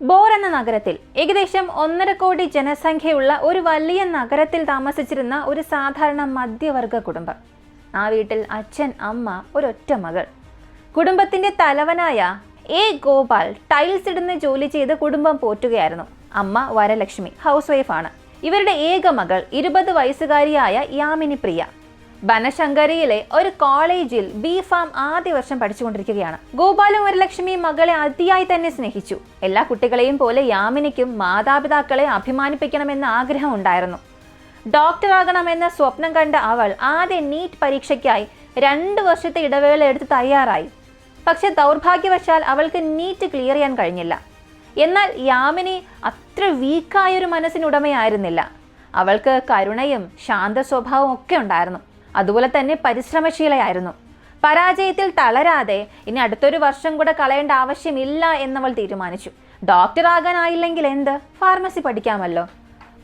Bore എന്ന നഗരത്തിൽ ഏകദേശം 1.5 കോടി ജനസംഖ്യയുള്ള ഒരു വലിയ നഗരത്തിൽ താമസിച്ചിരുന്ന ഒരു സാധാരണ മധ്യവർഗ കുടുംബം. ആ വീട്ടിൽ അച്ഛൻ, അമ്മ, ഒരൊറ്റ മകൾ. കുടുംബത്തിന്റെ തലവനായ ഗോപാൽ ടൈൽസ് ഇടുന്ന ജോലി ചെയ്ത് കുടുംബം പോറ്റുകയായിരുന്നു. അമ്മ വരലക്ഷ്മി ഹൗസ് വൈഫാണ്. ഇവരുടെ ഏക മകൾ 20 വയസ്സുകാരിയായ യാമിനി പ്രിയ ബനശങ്കരിയിലെ ഒരു കോളേജിൽ B.Pharm ആദ്യ വർഷം പഠിച്ചുകൊണ്ടിരിക്കുകയാണ്. ഗോപാലും വരലക്ഷ്മിയും മകളെ അതിയായി തന്നെ സ്നേഹിച്ചു. എല്ലാ കുട്ടികളെയും പോലെ യാമിനിക്കും മാതാപിതാക്കളെ അഭിമാനിപ്പിക്കണമെന്ന ആഗ്രഹം ഉണ്ടായിരുന്നു. ഡോക്ടറാകണമെന്ന സ്വപ്നം കണ്ട അവൾ ആദ്യ നീറ്റ് പരീക്ഷയ്ക്കായി 2 വർഷത്തെ ഇടവേള എടുത്ത് തയ്യാറായി. പക്ഷെ ദൗർഭാഗ്യവശാൽ അവൾക്ക് നീറ്റ് ക്ലിയർ ചെയ്യാൻ കഴിഞ്ഞില്ല. എന്നാൽ യാമിനി അത്ര വീക്കായൊരു മനസ്സിനുടമയായിരുന്നില്ല. അവൾക്ക് കരുണയും ശാന്ത സ്വഭാവവും ഒക്കെ ഉണ്ടായിരുന്നു. അതുപോലെ തന്നെ പരിശ്രമശീലയായിരുന്നു. പരാജയത്തിൽ തളരാതെ ഇനി അടുത്തൊരു വർഷം കൂടെ കളയേണ്ട ആവശ്യമില്ല എന്നവൾ തീരുമാനിച്ചു. ഡോക്ടറാകാനായില്ലെങ്കിൽ എന്ത്, ഫാർമസി പഠിക്കാമല്ലോ.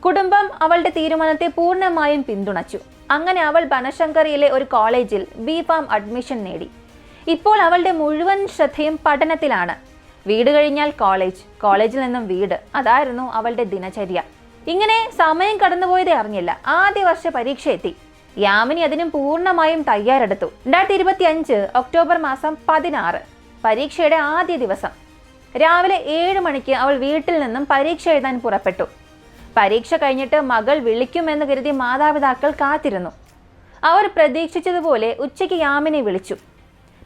കുടുംബം അവളുടെ തീരുമാനത്തെ പൂർണ്ണമായും പിന്തുണച്ചു. അങ്ങനെ അവൾ ബനശങ്കരിയിലെ ഒരു കോളേജിൽ B.Pharm അഡ്മിഷൻ നേടി. ഇപ്പോൾ അവളുടെ മുഴുവൻ ശ്രദ്ധയും പഠനത്തിലാണ്. വീട് കഴിഞ്ഞാൽ കോളേജ്, കോളേജിൽ നിന്നും വീട്, അതായിരുന്നു അവളുടെ ദിനചര്യ. ഇങ്ങനെ സമയം കടന്നുപോയതേ അറിഞ്ഞില്ല. ആദ്യ വർഷ പരീക്ഷ എത്തി. യാമിനി അതിനും പൂർണ്ണമായും തയ്യാറെടുത്തു. 2025 ഒക്ടോബർ മാസം 16 പരീക്ഷയുടെ ആദ്യ ദിവസം രാവിലെ 7 മണിക്ക് അവൾ വീട്ടിൽ നിന്നും പരീക്ഷ എഴുതാൻ പുറപ്പെട്ടു. പരീക്ഷ കഴിഞ്ഞിട്ട് മകൾ വിളിക്കുമെന്ന് കരുതി മാതാപിതാക്കൾ കാത്തിരുന്നു. അവർ പ്രതീക്ഷിച്ചതുപോലെ ഉച്ചയ്ക്ക് യാമിനെ വിളിച്ചു.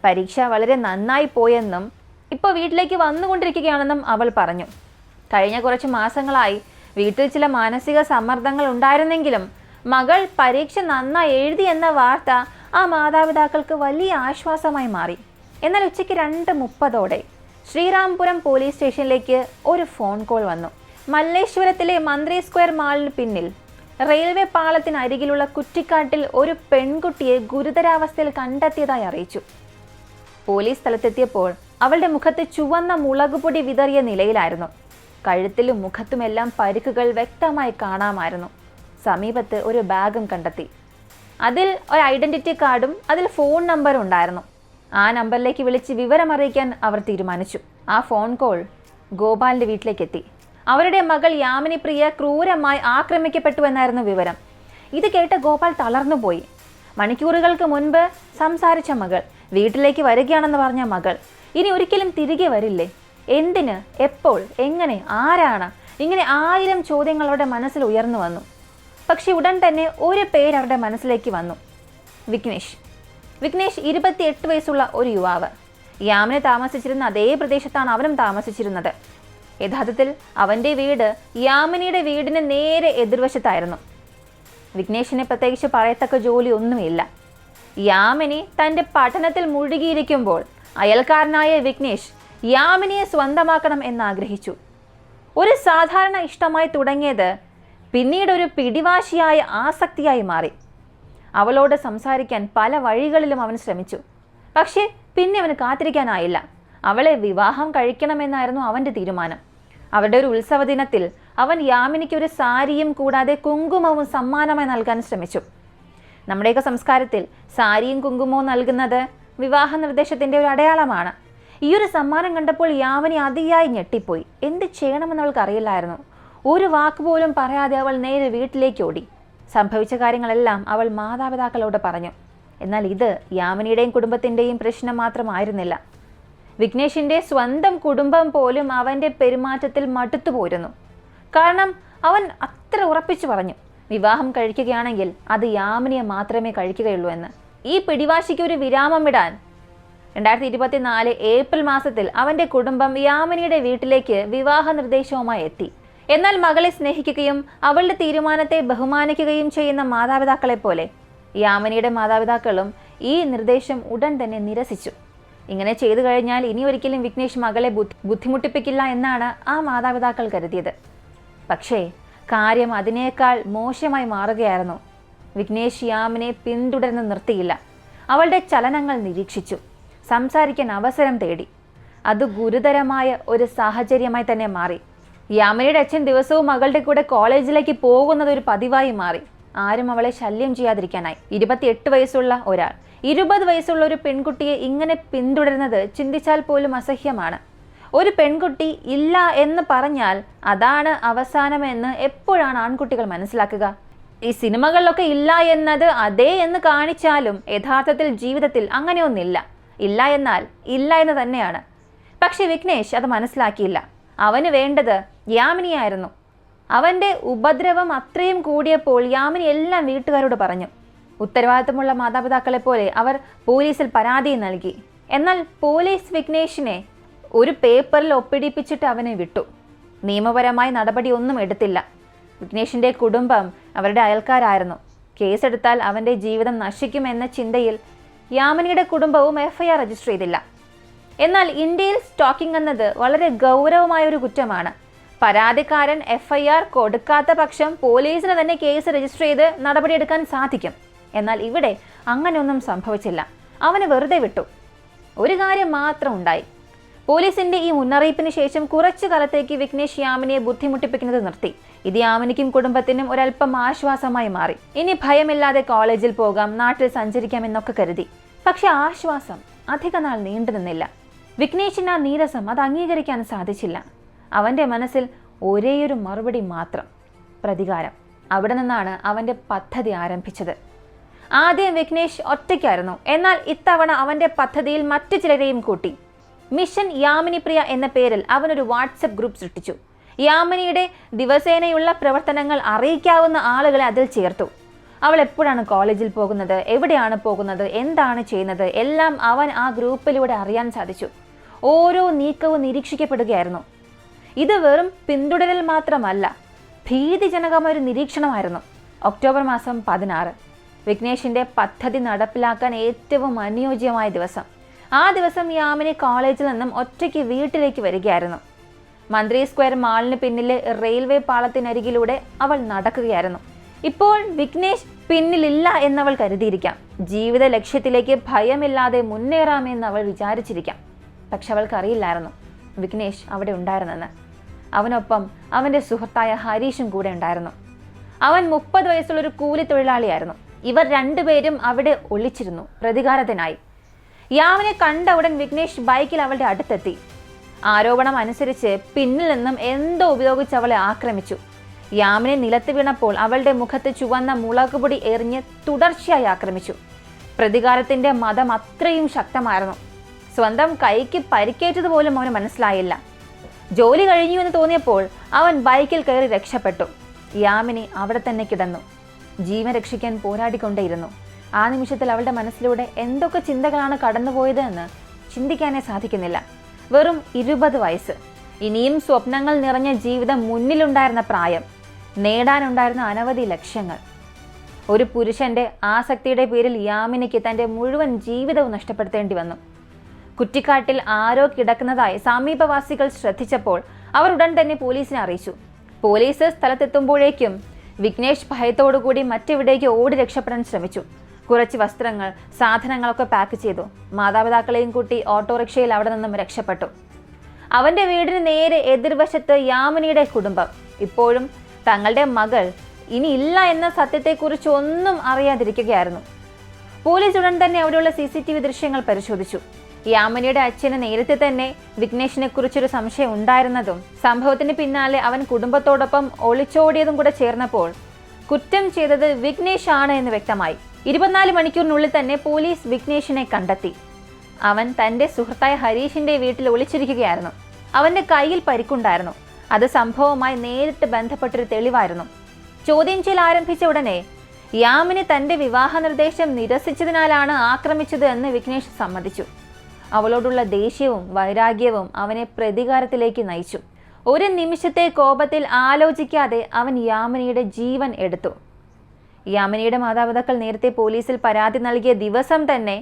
പരീക്ഷ വളരെ നന്നായി പോയെന്നും ഇപ്പോൾ വീട്ടിലേക്ക് വന്നുകൊണ്ടിരിക്കുകയാണെന്നും അവൾ പറഞ്ഞു. കഴിഞ്ഞ കുറച്ച് മാസങ്ങളായി വീട്ടിൽ ചില മാനസിക സമ്മർദ്ദങ്ങൾ ഉണ്ടായിരുന്നെങ്കിലും മകൾ പരീക്ഷ നന്നായി എഴുതി എന്ന വാർത്ത ആ മാതാപിതാക്കൾക്ക് വലിയ ആശ്വാസമായി മാറി. എന്നാൽ ഉച്ചയ്ക്ക് 2:30 ശ്രീരാംപുരം പോലീസ് സ്റ്റേഷനിലേക്ക് ഒരു ഫോൺ കോൾ വന്നു. മല്ലേശ്വരത്തിലെ മന്ത്രി സ്ക്വയർ മാളിന് പിന്നിൽ റെയിൽവേ പാളത്തിനരികിലുള്ള കുറ്റിക്കാട്ടിൽ ഒരു പെൺകുട്ടിയെ ഗുരുതരാവസ്ഥയിൽ കണ്ടെത്തിയതായി അറിയിച്ചു. പോലീസ് സ്ഥലത്തെത്തിയപ്പോൾ അവളുടെ മുഖത്ത് ചുവന്ന മുളകുപൊടി വിതറിയ നിലയിലായിരുന്നു. കഴുത്തിലും മുഖത്തുമെല്ലാം പരിക്കുകൾ വ്യക്തമായി കാണാമായിരുന്നു. സമീപത്ത് ഒരു ബാഗും കണ്ടെത്തി. അതിൽ ഒരു ഐഡന്റിറ്റി കാർഡും അതിൽ ഫോൺ നമ്പറും ഉണ്ടായിരുന്നു. ആ നമ്പറിലേക്ക് വിളിച്ച് വിവരമറിയിക്കാൻ അവർ തീരുമാനിച്ചു. ആ ഫോൺ കോൾ ഗോപാലിന്റെ വീട്ടിലേക്ക് എത്തി. അവരുടെ മകൾ യാമിനി പ്രിയ ക്രൂരമായി ആക്രമിക്കപ്പെട്ടു എന്നായിരുന്നു വിവരം. ഇത് കേട്ട് ഗോപാൽ തളർന്നുപോയി. മണിക്കൂറുകൾക്ക് മുൻപ് സംസാരിച്ച മകൾ വീട്ടിലേക്ക് വരികയാണെന്ന് പറഞ്ഞ മകൾ ഇനി ഒരിക്കലും തിരികെ വരില്ലേ? എന്തിന്, എപ്പോൾ, എങ്ങനെ, ആരാണ്? ഇങ്ങനെ 1000 ചോദ്യങ്ങൾ അവരുടെ മനസ്സിൽ ഉയർന്നു വന്നു. പക്ഷെ ഉടൻ തന്നെ ഒരു പേര് അവരുടെ മനസ്സിലേക്ക് വന്നു. വിഘ്നേഷ്. 28 വയസ്സുള്ള ഒരു യുവാവ്. യാമിനെ താമസിച്ചിരുന്ന അതേ പ്രദേശത്താണ് അവനും താമസിച്ചിരുന്നത്. യഥാർത്ഥത്തിൽ അവൻ്റെ വീട് യാമിനിയുടെ വീടിന് നേരെ എതിർവശത്തായിരുന്നു. വിഘ്നേഷിനെ പ്രത്യേകിച്ച് പറയത്തക്ക ജോലി ഒന്നുമില്ല. യാമിനി തൻ്റെ പഠനത്തിൽ മുഴുകിയിരിക്കുമ്പോൾ അയൽക്കാരനായ വിഘ്നേഷ് യാമിനിയെ സ്വന്തമാക്കണം എന്നാഗ്രഹിച്ചു. ഒരു സാധാരണ ഇഷ്ടമായി തുടങ്ങിയത് പിന്നീട് ഒരു പിടിവാശിയായ ആസക്തിയായി മാറി. അവളോട് സംസാരിക്കാൻ പല വഴികളിലും അവൻ ശ്രമിച്ചു. പക്ഷേ പിന്നെ അവന് കാത്തിരിക്കാനായില്ല. അവളെ വിവാഹം കഴിക്കണമെന്നായിരുന്നു അവൻ്റെ തീരുമാനം. അവരുടെ ഒരു ഉത്സവ ദിനത്തിൽ അവൻ യാമിനിക്ക് ഒരു സാരിയും കൂടാതെ കുങ്കുമവും സമ്മാനമായി നൽകാൻ ശ്രമിച്ചു. നമ്മുടെയൊക്കെ സംസ്കാരത്തിൽ സാരിയും കുങ്കുമവും നൽകുന്നത് വിവാഹ നിർദ്ദേശത്തിൻ്റെ ഒരു അടയാളമാണ്. ഈ ഒരു സമ്മാനം കണ്ടപ്പോൾ യാമിനി അതിയായി ഞെട്ടിപ്പോയി. എന്ത് ചെയ്യണമെന്ന് അവൾക്ക് അറിയില്ലായിരുന്നു. ഒരു വാക്ക് പോലും പറയാതെ അവൾ നേരെ വീട്ടിലേക്ക് ഓടി. സംഭവിച്ച കാര്യങ്ങളെല്ലാം അവൾ മാതാപിതാക്കളോട് പറഞ്ഞു. എന്നാൽ ഇത് യാമിനിയുടെയും കുടുംബത്തിൻ്റെയും പ്രശ്നം മാത്രമായിരുന്നില്ല. വിഘ്നേഷിൻ്റെ സ്വന്തം കുടുംബം പോലും അവൻ്റെ പെരുമാറ്റത്തിൽ മടുത്തുപോയിരുന്നു. കാരണം അവൻ അത്ര ഉറപ്പിച്ചു പറഞ്ഞു, വിവാഹം കഴിക്കുകയാണെങ്കിൽ അത് യാമിനിയെ മാത്രമേ കഴിക്കുകയുള്ളൂ എന്ന്. ഈ പിടിവാശിക്ക് ഒരു വിരാമമിടാൻ 2024 ഏപ്രിൽ മാസത്തിൽ അവൻ്റെ കുടുംബം യാമിനിയുടെ വീട്ടിലേക്ക് വിവാഹ നിർദ്ദേശവുമായി എത്തി. എന്നാൽ മകളെ സ്നേഹിക്കുകയും അവളുടെ തീരുമാനത്തെ ബഹുമാനിക്കുകയും ചെയ്യുന്ന മാതാപിതാക്കളെ പോലെ യാമിനിയുടെ മാതാപിതാക്കളും ഈ നിർദ്ദേശം ഉടൻ തന്നെ നിരസിച്ചു. ഇങ്ങനെ ചെയ്തു കഴിഞ്ഞാൽ ഇനി ഒരിക്കലും വിഘ്നേഷ് മകളെ ബുദ്ധിമുട്ടിപ്പിക്കില്ല എന്നാണ് ആ മാതാപിതാക്കൾ കരുതിയത്. പക്ഷേ കാര്യം അതിനേക്കാൾ മോശമായി മാറുകയായിരുന്നു. വിഘ്നേഷ് യാമിനെ പിന്തുടർന്ന് നിർത്തിയില്ല. അവളുടെ ചലനങ്ങൾ നിരീക്ഷിച്ചു. സംസാരിക്കാൻ അവസരം തേടി. അത് ഗുരുതരമായ ഒരു സാഹചര്യമായി തന്നെ മാറി. യാമിനിയുടെ അച്ഛൻ ദിവസവും മകളുടെ കൂടെ കോളേജിലേക്ക് പോകുന്നത് ഒരു പതിവായി മാറി. ആരും അവളെ ശല്യം ചെയ്യാതിരിക്കാനായി. 28 വയസ്സുള്ള ഒരാൾ 20 വയസ്സുള്ള ഒരു പെൺകുട്ടിയെ ഇങ്ങനെ പിന്തുടരുന്നത് ചിന്തിച്ചാൽ പോലും അസഹ്യമാണ്. ഒരു പെൺകുട്ടി ഇല്ല എന്ന് പറഞ്ഞാൽ അതാണ് അവസാനമെന്ന് എപ്പോഴാണ് ആൺകുട്ടികൾ മനസ്സിലാക്കുക? ഈ സിനിമകളിലൊക്കെ ഇല്ല എന്നത് അതേ എന്ന് കാണിച്ചാലും യഥാർത്ഥത്തിൽ ജീവിതത്തിൽ അങ്ങനെയൊന്നില്ല. ഇല്ല എന്നാൽ ഇല്ല എന്ന് തന്നെയാണ്. പക്ഷെ വിഘ്നേഷ് അത് മനസ്സിലാക്കിയില്ല. അവന് വേണ്ടത് യാമിനിയായിരുന്നു. അവൻ്റെ ഉപദ്രവം അത്രയും കൂടിയപ്പോൾ യാമിനി എല്ലാം വീട്ടുകാരോട് പറഞ്ഞു. ഉത്തരവാദിത്തമുള്ള മാതാപിതാക്കളെ പോലെ അവർ പോലീസിൽ പരാതി നൽകി. എന്നാൽ പോലീസ് വിഘ്നേഷിനെ ഒരു പേപ്പറിൽ ഒപ്പിടിപ്പിച്ചിട്ട് അവനെ വിട്ടു. നിയമപരമായി നടപടിയൊന്നും എടുത്തില്ല. വിഘ്നേഷിൻ്റെ കുടുംബം അവരുടെ അയൽക്കാരായിരുന്നു. കേസെടുത്താൽ അവൻ്റെ ജീവിതം നശിക്കുമെന്ന ചിന്തയിൽ യാമിനിയുടെ കുടുംബവും FIR രജിസ്റ്റർ ചെയ്തില്ല. എന്നാൽ ഇന്ത്യയിൽ സ്റ്റോക്കിംഗ് എന്നത് വളരെ ഗൗരവമായ ഒരു കുറ്റമാണ്. പരാതിക്കാരൻ FIR കൊടുക്കാത്ത പക്ഷം പോലീസിന് തന്നെ കേസ് രജിസ്റ്റർ ചെയ്ത് നടപടിയെടുക്കാൻ സാധിക്കും. എന്നാൽ ഇവിടെ അങ്ങനെയൊന്നും സംഭവിച്ചില്ല. അവനെ വെറുതെ വിട്ടു. ഒരു കാര്യം മാത്രം ഉണ്ടായി. പോലീസിന്റെ ഈ മുന്നറിയിപ്പിന് ശേഷം കുറച്ചു കാലത്തേക്ക് വിഘ്നേഷ് യാമിനിയെ ബുദ്ധിമുട്ടിപ്പിക്കുന്നത് നിർത്തി. ഇത് യാമിനിക്കും കുടുംബത്തിനും ഒരല്പം ആശ്വാസമായി മാറി. ഇനി ഭയമില്ലാതെ കോളേജിൽ പോകാം, നാട്ടിൽ സഞ്ചരിക്കാം എന്നൊക്കെ കരുതി. പക്ഷെ ആശ്വാസം അധികനാൾ നീണ്ടു നിന്നില്ല. വിഘ്നേഷിന് ആ നീരസം അത് അംഗീകരിക്കാൻ സാധിച്ചില്ല. അവൻ്റെ മനസ്സിൽ ഒരേയൊരു മറുപടി മാത്രം: പ്രതികാരം. അവിടെ നിന്നാണ് അവൻ്റെ പദ്ധതി ആരംഭിച്ചത്. ആദ്യം വിഘ്നേഷ് ഒറ്റയ്ക്കായിരുന്നു. എന്നാൽ ഇത്തവണ അവൻ്റെ പദ്ധതിയിൽ മറ്റു ചിലരെയും കൂട്ടി. മിഷൻ യാമിനി പ്രിയ എന്ന പേരിൽ അവനൊരു വാട്സപ്പ് ഗ്രൂപ്പ് സൃഷ്ടിച്ചു. യാമിനിയുടെ ദിവസേനയുള്ള പ്രവർത്തനങ്ങൾ അറിയിക്കാവുന്ന ആളുകളെ അതിൽ ചേർത്തു. അവൾ എപ്പോഴാണ് കോളേജിൽ പോകുന്നത്, എവിടെയാണ് പോകുന്നത്, എന്താണ് ചെയ്യുന്നത്, എല്ലാം അവൻ ആ ഗ്രൂപ്പിലൂടെ അറിയാൻ സാധിച്ചു. ഓരോ നീക്കവും നിരീക്ഷിക്കപ്പെടുകയായിരുന്നു. ഇത് വെറും പിന്തുടരൽ മാത്രമല്ല, ഭീതിജനകമായ ഒരു നിരീക്ഷണമായിരുന്നു. ഒക്ടോബർ മാസം 16 വിഘ്നേഷിന്റെ പദ്ധതി നടപ്പിലാക്കാൻ ഏറ്റവും അനുയോജ്യമായ ദിവസം. ആ ദിവസം യാമിനി കോളേജിൽ നിന്നും ഒറ്റയ്ക്ക് വീട്ടിലേക്ക് വരികയായിരുന്നു. മന്ത്രി സ്ക്വയർ മാളിന് പിന്നിലെ റെയിൽവേ പാളത്തിനരികിലൂടെ അവൾ നടക്കുകയായിരുന്നു. ഇപ്പോൾ വിഘ്നേഷ് പിന്നിലില്ല എന്നവൾ കരുതിയിരിക്കാം. ജീവിത ലക്ഷ്യത്തിലേക്ക് ഭയമില്ലാതെ മുന്നേറാമെന്ന് അവൾ വിചാരിച്ചിരിക്കാം. പക്ഷെ അവൾക്കറിയില്ലായിരുന്നു വിഘ്നേഷ് അവിടെ ഉണ്ടായിരുന്നെന്ന്. അവനൊപ്പം അവൻ്റെ സുഹൃത്തായ ഹരീഷും കൂടെ ഉണ്ടായിരുന്നു. അവൻ 30 വയസ്സുള്ളൊരു കൂലി തൊഴിലാളിയായിരുന്നു. ഇവർ രണ്ടുപേരും അവിടെ ഒളിച്ചിരുന്നു, പ്രതികാരത്തിനായി. യാമിനെ കണ്ട ഉടൻ വിഘ്നേഷ് ബൈക്കിൽ അവളുടെ അടുത്തെത്തി. ആരോപണം അനുസരിച്ച് പിന്നിൽ നിന്നും എന്തോ ഉപയോഗിച്ച് അവളെ ആക്രമിച്ചു. യാമിനെ നിലത്ത് വീണപ്പോൾ അവളുടെ മുഖത്ത് ചുവന്ന മുളകുപൊടി എറിഞ്ഞ് തുടർച്ചയായി ആക്രമിച്ചു. പ്രതികാരത്തിന്റെ മതം അത്രയും ശക്തമായിരുന്നു. സ്വന്തം കൈക്ക് പരിക്കേറ്റതുപോലും അവന് മനസ്സിലായില്ല. ജോലി കഴിഞ്ഞു എന്ന് തോന്നിയപ്പോൾ അവൻ ബൈക്കിൽ കയറി രക്ഷപ്പെട്ടു. യാമിനി അവിടെ തന്നെ കിടന്നു. ജീവൻ രക്ഷിക്കാൻ പോരാടിക്കൊണ്ടേയിരുന്നു. ആ നിമിഷത്തിൽ അവളുടെ മനസ്സിലൂടെ എന്തൊക്കെ ചിന്തകളാണ് കടന്നുപോയത് എന്ന് ചിന്തിക്കാനേ സാധിക്കുന്നില്ല. വെറും 20 വയസ്സ്, ഇനിയും സ്വപ്നങ്ങൾ നിറഞ്ഞ ജീവിതം മുന്നിലുണ്ടായിരുന്ന പ്രായം, നേടാനുണ്ടായിരുന്ന അനവധി ലക്ഷ്യങ്ങൾ. ഒരു പുരുഷന്റെ ആസക്തിയുടെ പേരിൽ യാമിനിക്ക് തൻ്റെ മുഴുവൻ ജീവിതവും നഷ്ടപ്പെടുത്തേണ്ടി വന്നു. കുറ്റിക്കാട്ടിൽ ആരോ കിടക്കുന്നതായി സമീപവാസികൾ ശ്രദ്ധിച്ചപ്പോൾ അവർ ഉടൻ തന്നെ പോലീസിനെ അറിയിച്ചു. പോലീസ് സ്ഥലത്തെത്തുമ്പോഴേക്കും വിഘ്നേഷ് ഭയത്തോടുകൂടി മറ്റെവിടേക്ക് ഓടി രക്ഷപ്പെടാൻ ശ്രമിച്ചു. കുറച്ച് വസ്ത്രങ്ങൾ, സാധനങ്ങളൊക്കെ പാക്ക് ചെയ്തു. മാതാപിതാക്കളെയും കൂട്ടി ഓട്ടോറിക്ഷയിൽ അവിടെ നിന്നും രക്ഷപ്പെട്ടു. അവൻ്റെ വീടിന് നേരെ എതിർവശത്ത് യാമിനിയുടെ കുടുംബം. ഇപ്പോഴും തങ്ങളുടെ മകൾ ഇനി ഇല്ല എന്ന സത്യത്തെക്കുറിച്ച് ഒന്നും അറിയാതിരിക്കുകയായിരുന്നു. പോലീസ് ഉടൻ തന്നെ അവിടെയുള്ള CCTV ദൃശ്യങ്ങൾ പരിശോധിച്ചു. യാമിനിയുടെ അച്ഛന് നേരത്തെ തന്നെ വിഘ്നേഷിനെ കുറിച്ചൊരു സംശയം ഉണ്ടായിരുന്നതും സംഭവത്തിന് പിന്നാലെ അവൻ കുടുംബത്തോടൊപ്പം ഒളിച്ചോടിയതും കൂടെ ചേർന്നപ്പോൾ കുറ്റം ചെയ്തത് വിഘ്നേഷ് ആണ് എന്ന് വ്യക്തമായി. 24 മണിക്കൂറിനുള്ളിൽ തന്നെ പോലീസ് വിഘ്നേഷിനെ കണ്ടെത്തി. അവൻ തൻ്റെ സുഹൃത്തായ ഹരീഷിന്റെ വീട്ടിൽ ഒളിച്ചിരിക്കുകയായിരുന്നു. അവൻ്റെ കയ്യിൽ പരിക്കുണ്ടായിരുന്നു. അത് സംഭവവുമായി നേരിട്ട് ബന്ധപ്പെട്ടൊരു തെളിവായിരുന്നു. ചോദ്യം ചെയ്യൽ ആരംഭിച്ച ഉടനെ യാമിനി തൻ്റെ വിവാഹ നിർദ്ദേശം നിരസിച്ചതിനാലാണ് ആക്രമിച്ചത് എന്ന് വിഘ്നേഷ് സമ്മതിച്ചു. അവളോടുള്ള ദേഷ്യവും വൈരാഗ്യവും അവനെ പ്രതികാരത്തിലേക്ക് നയിച്ചു. ഒരു നിമിഷത്തെ കോപത്തിൽ ആലോചിക്കാതെ അവൻ യാമിനിയുടെ ജീവൻ എടുത്തു. യാമിനിയുടെ മാതാപിതാക്കൾ നേരത്തെ പോലീസിൽ പരാതി നൽകിയ ദിവസം തന്നെ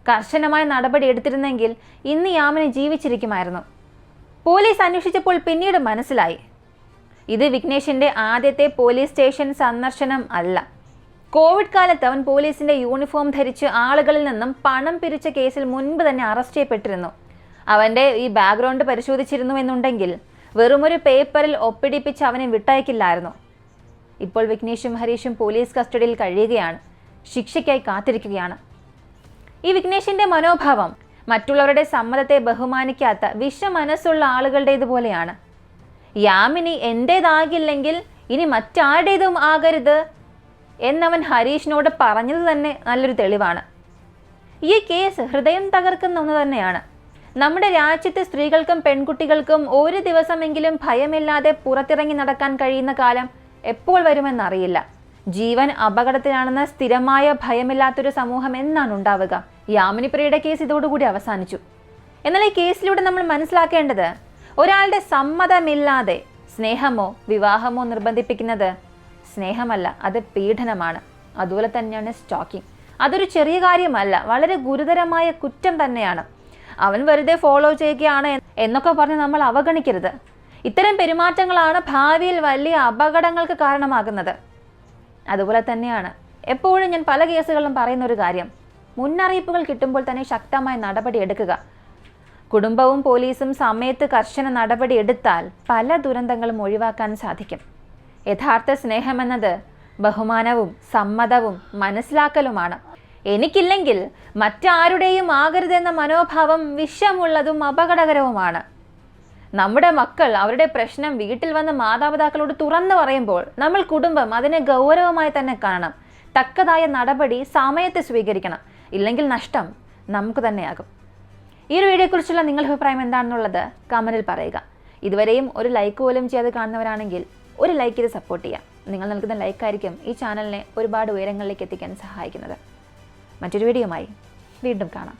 കർശനമായ നടപടി എടുത്തിരുന്നെങ്കിൽ ഇന്ന് യാമിനി ജീവിച്ചിരിക്കുമായിരുന്നു. പോലീസ് അന്വേഷിച്ചപ്പോൾ പിന്നീട് മനസ്സിലായി, ഇത് വിഘ്നേഷിന്റെ ആദ്യത്തെ പോലീസ് സ്റ്റേഷൻ സന്ദർശനം അല്ല. കോവിഡ് കാലത്ത് അവൻ പോലീസിന്റെ യൂണിഫോം ധരിച്ച് ആളുകളിൽ നിന്നും പണം പിരിച്ച കേസിൽ മുൻപ് തന്നെ അറസ്റ്റ് ചെയ്യപ്പെട്ടിരുന്നു. അവൻ്റെ ഈ ബാക്ക്ഗ്രൗണ്ട് പരിശോധിച്ചിരുന്നു എന്നുണ്ടെങ്കിൽ വെറുമൊരു പേപ്പറിൽ ഒപ്പിടിപ്പിച്ച് അവനെ വിട്ടയക്കില്ലായിരുന്നു. ഇപ്പോൾ വിഘ്നേഷും ഹരീഷും പോലീസ് കസ്റ്റഡിയിൽ കഴിയുകയാണ്, ശിക്ഷയ്ക്കായി കാത്തിരിക്കുകയാണ്. ഈ വിഘ്നേഷിന്റെ മനോഭാവം മറ്റുള്ളവരുടെ സമ്മതത്തെ ബഹുമാനിക്കാത്ത വിഷമനസ്സുള്ള ആളുകളുടേതുപോലെയാണ്. യാമിനി എൻ്റേതാകില്ലെങ്കിൽ ഇനി മറ്റാരുടേതും ആകരുത് എന്നവൻ ഹരീഷിനോട് പറഞ്ഞത് തന്നെ നല്ലൊരു തെളിവാണ്. ഈ കേസ് ഹൃദയം തകർക്കുന്ന ഒന്ന് തന്നെയാണ്. നമ്മുടെ രാജ്യത്തെ സ്ത്രീകൾക്കും പെൺകുട്ടികൾക്കും ഒരു ദിവസമെങ്കിലും ഭയമില്ലാതെ പുറത്തിറങ്ങി നടക്കാൻ കഴിയുന്ന കാലം എപ്പോൾ വരുമെന്നറിയില്ല. ജീവൻ അപകടത്തിലാണെന്ന സ്ഥിരമായ ഭയമില്ലാത്തൊരു സമൂഹം എന്നാണ് ഉണ്ടാവുക? യാമിനിപ്രിയയുടെ കേസ് ഇതോടുകൂടി അവസാനിച്ചു. എന്നാൽ ഈ കേസിലൂടെ നമ്മൾ മനസ്സിലാക്കേണ്ടത്, ഒരാളുടെ സമ്മതമില്ലാതെ സ്നേഹമോ വിവാഹമോ നിർബന്ധിപ്പിക്കുന്നത് സ്നേഹമല്ല, അത് പീഡനമാണ്. അതുപോലെ തന്നെയാണ് സ്റ്റോക്കിംഗ്. അതൊരു ചെറിയ കാര്യമല്ല, വളരെ ഗുരുതരമായ കുറ്റം തന്നെയാണ്. അവൻ വെറുതെ ഫോളോ ചെയ്യുകയാണ് എന്നൊക്കെ പറഞ്ഞ് നമ്മൾ അവഗണിക്കരുത്. ഇത്തരം പെരുമാറ്റങ്ങളാണ് ഭാവിയിൽ വലിയ അപകടങ്ങൾക്ക് കാരണമാകുന്നത്. അതുപോലെ തന്നെയാണ് എപ്പോഴും ഞാൻ പല കേസുകളിലും പറയുന്ന ഒരു കാര്യം, മുന്നറിയിപ്പുകൾ കിട്ടുമ്പോൾ തന്നെ ശക്തമായ നടപടി എടുക്കുക. കുടുംബവും പോലീസും സമയത്ത് കർശന നടപടി എടുത്താൽ പല ദുരന്തങ്ങളും ഒഴിവാക്കാൻ സാധിക്കും. യഥാർത്ഥ സ്നേഹമെന്നത് ബഹുമാനവും സമ്മതവും മനസ്സിലാക്കലുമാണ്. എനിക്കില്ലെങ്കിൽ മറ്റാരുടെയും ആകരുതെന്ന മനോഭാവം വിഷമുള്ളതും അപകടകരവുമാണ്. നമ്മുടെ മക്കൾ അവരുടെ പ്രശ്നം വീട്ടിൽ വന്ന് മാതാപിതാക്കളോട് തുറന്നു പറയുമ്പോൾ നമ്മൾ കുടുംബം അതിനെ ഗൗരവമായി തന്നെ കാണണം. തക്കതായ നടപടി സമയത്ത് സ്വീകരിക്കണം. ഇല്ലെങ്കിൽ നഷ്ടം നമുക്ക് തന്നെയാകും. ഈ ഒരു വീഡിയോയെക്കുറിച്ചുള്ള നിങ്ങളുടെ അഭിപ്രായം എന്താണെന്നുള്ളത് കമൻറ്റിൽ പറയുക. ഇതുവരെയും ഒരു ലൈക്ക് പോലും ചെയ്ത് കാണുന്നവരാണെങ്കിൽ ഒരു ലൈക്ക് ചെയ്ത് സപ്പോർട്ട് ചെയ്യാം. നിങ്ങൾ നൽകുന്ന ലൈക്കായിരിക്കും ഈ ചാനലിനെ ഒരുപാട് ഉയരങ്ങളിലേക്ക് എത്തിക്കാൻ സഹായിക്കുന്നത്. മറ്റൊരു വീഡിയോയുമായി വീണ്ടും കാണാം.